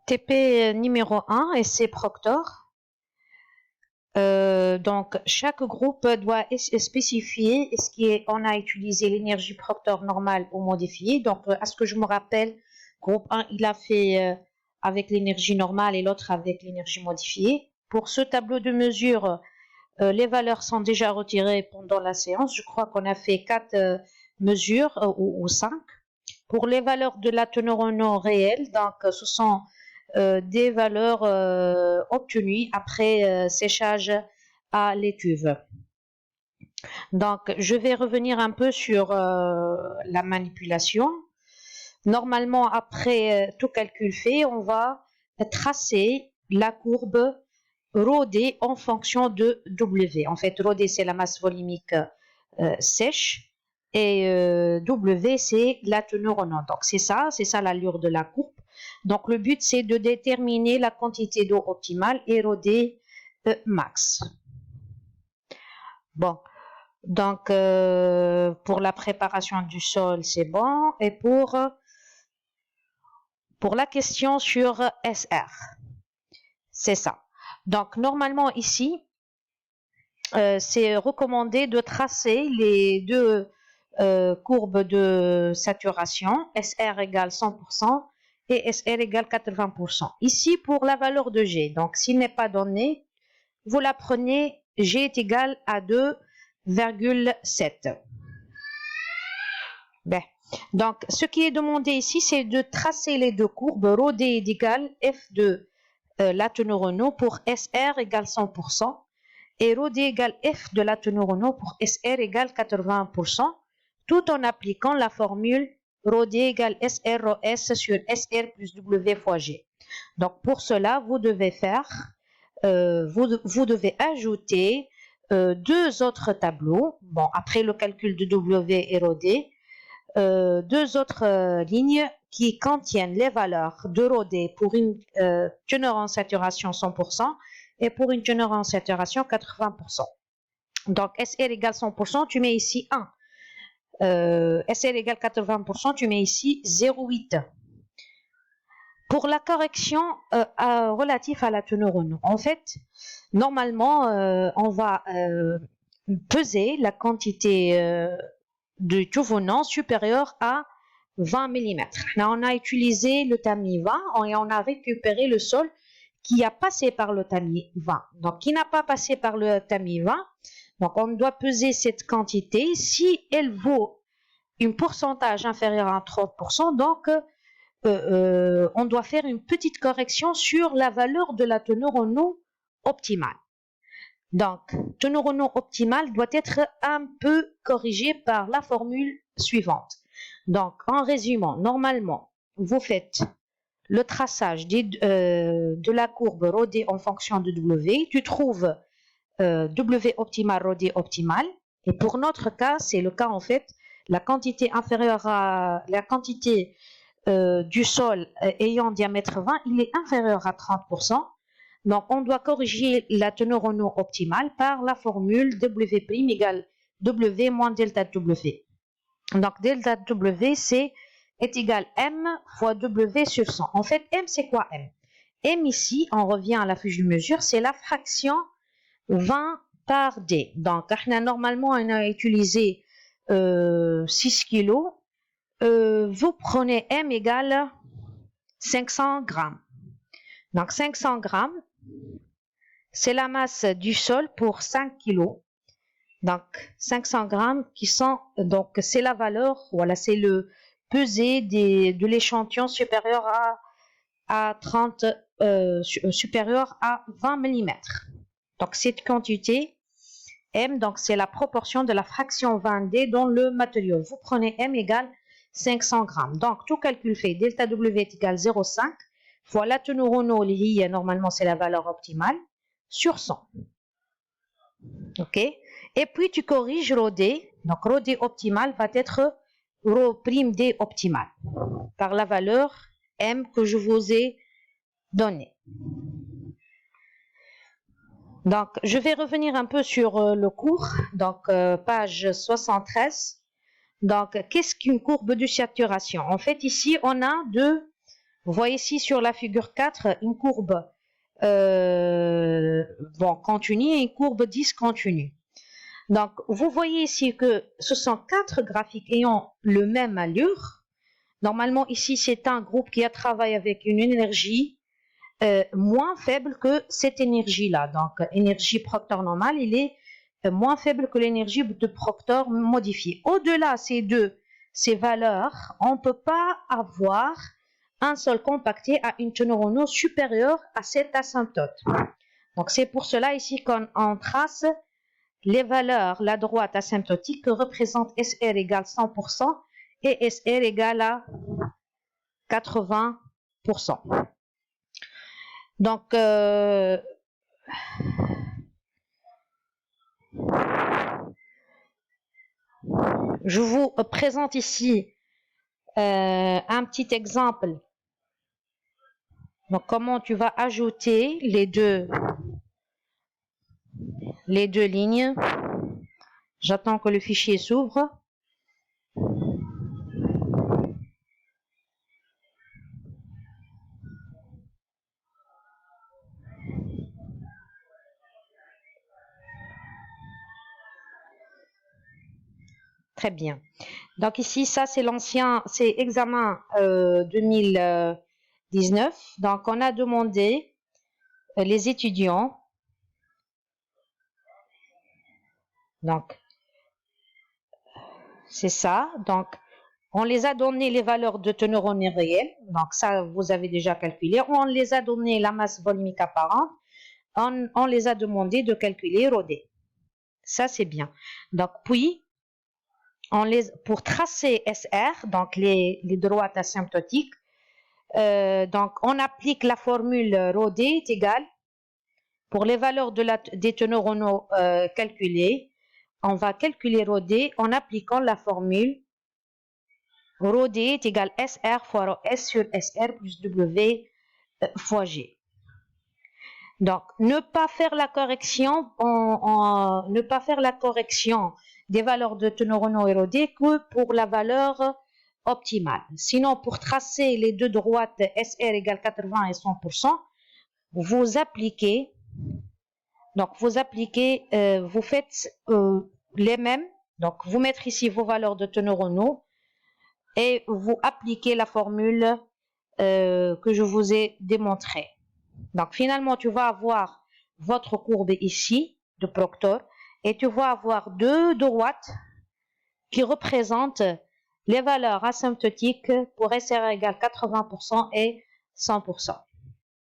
TP numéro 1, et c'est Proctor. Donc, chaque groupe doit spécifier on a utilisé l'énergie Proctor normale ou modifiée. Donc, à ce que je me rappelle, groupe 1, il a fait avec l'énergie normale et l'autre avec l'énergie modifiée. Pour ce tableau de mesure, les valeurs sont déjà retirées pendant la séance. Je crois qu'on a fait 4 mesures ou 5. Pour les valeurs de la teneur en eau réelle, donc ce sont des valeurs obtenues après séchage à l'étuve. Donc, je vais revenir un peu sur la manipulation. Normalement, après tout calcul fait, on va tracer la courbe ρD en fonction de W. En fait, ρD, c'est la masse volumique sèche et W, c'est la teneur en eau. Donc, c'est ça l'allure de la courbe. Donc, le but, c'est de déterminer la quantité d'eau optimale et ρD max. Bon, donc, pour la préparation du sol, c'est bon. Et pour la question sur SR, c'est ça. Donc, normalement, ici, c'est recommandé de tracer les deux courbes de saturation, SR égale 100% et SR égale 80%. Ici, pour la valeur de G, donc s'il n'est pas donné, vous la prenez, G est égal à 2,7. Ben. Donc, ce qui est demandé ici, c'est de tracer les deux courbes. ρD est égal F de la teneur en eau pour SR égale 100%. Et ρD égale F de la teneur en eau pour SR égale 80%, tout en appliquant la formule ρD égale SR ρ S sur SR plus W fois G. Donc, pour cela, vous devez faire, vous devez ajouter deux autres tableaux, bon, après le calcul de W et ρD, deux autres lignes qui contiennent les valeurs de ρD pour une teneur en saturation 100%, et pour une teneur en saturation 80%. Donc, SR égale 100%, tu mets ici 1. SR égale 80%, tu mets ici 0,8. Pour la correction relative à la teneur en eau, en fait, normalement, on va peser la quantité de tout venant supérieure à 20 mm. Là, on a utilisé le tamis 20 et on a récupéré le sol qui a passé par le tamis 20. Donc, qui n'a pas passé par le tamis 20. Donc, on doit peser cette quantité. Si elle vaut un pourcentage inférieur à 30%, donc, on doit faire une petite correction sur la valeur de la teneur en eau optimale. Donc, teneur en eau optimale doit être un peu corrigée par la formule suivante. Donc, en résumant, normalement, vous faites le traçage de la courbe ρD en fonction de W, tu trouves W optimal, ρD optimal, et pour notre cas, c'est le cas en fait, la quantité inférieure à la quantité du sol ayant diamètre 20, il est inférieur à 30%, donc on doit corriger la teneur en eau optimale par la formule W' égale W moins delta W. Donc delta W, est égal M fois W sur 100. En fait, M, c'est quoi M? M ici, on revient à la fiche de mesure, c'est la fraction 20 par D. Donc, normalement, on a utilisé 6 kg. Vous prenez M égale 500 grammes. Donc, 500 grammes, c'est la masse du sol pour 5 kg. Donc, 500 grammes qui sont, donc, c'est la valeur, voilà, c'est le pesé de l'échantillon supérieur à 30, supérieur à 20 mm. Donc, cette quantité, M, donc, c'est la proportion de la fraction 20D dans le matériau. Vous prenez M égale 500 grammes. Donc, tout calcul fait, delta W est égal 0,5 fois la teneur en eau, normalement, c'est la valeur optimale, sur 100. OK? Et puis, tu corriges ρD. Donc, ρD optimal va être ρ'D optimal par la valeur M que je vous ai donnée. Donc, je vais revenir un peu sur le cours. Donc, page 73. Donc, qu'est-ce qu'une courbe de saturation? En fait, ici, on a deux Vous voyez ici sur la figure 4 une courbe continue et une courbe discontinue. Donc, vous voyez ici que ce sont 4 graphiques ayant le même allure. Normalement, ici, c'est un groupe qui a travaillé avec une énergie moins faible que cette énergie-là. Donc, énergie Proctor normale, il est moins faible que l'énergie de Proctor modifiée. Au-delà ces valeurs, on ne peut pas avoir un seul compacté à une teneur en eau supérieure à cette asymptote. Donc, c'est pour cela ici qu'on trace les valeurs, la droite asymptotique que représente SR égale 100% et SR égale à 80%. Donc, je vous présente ici un petit exemple. Donc, comment tu vas ajouter les deux lignes. J'attends que le fichier s'ouvre. Très bien. Donc ici, ça c'est l'ancien, c'est examen 2019. Donc on a demandé les étudiants. Donc c'est ça. Donc on les a donné les valeurs de teneur en air réel. Donc ça vous avez déjà calculé. On les a donné la masse volumique apparente. On les a demandé de calculer ρD. Ça c'est bien. Donc puis pour tracer SR, donc les droites asymptotiques, donc on applique la formule ρD est égale, pour les valeurs des teneurs en eau calculées, on va calculer ρD en appliquant la formule ρD est égal SR fois S sur SR plus W fois G. Donc, ne pas faire la correction, des valeurs de teneur en eau et ρD que pour la valeur optimale. Sinon, pour tracer les deux droites SR égale 80 et 100%, vous appliquez, vous faites les mêmes. Donc, vous mettez ici vos valeurs de teneur en eau et vous appliquez la formule que je vous ai démontrée. Donc, finalement, tu vas avoir votre courbe ici de Proctor et tu vas avoir deux droites qui représentent les valeurs asymptotiques pour SR égale 80% et 100%.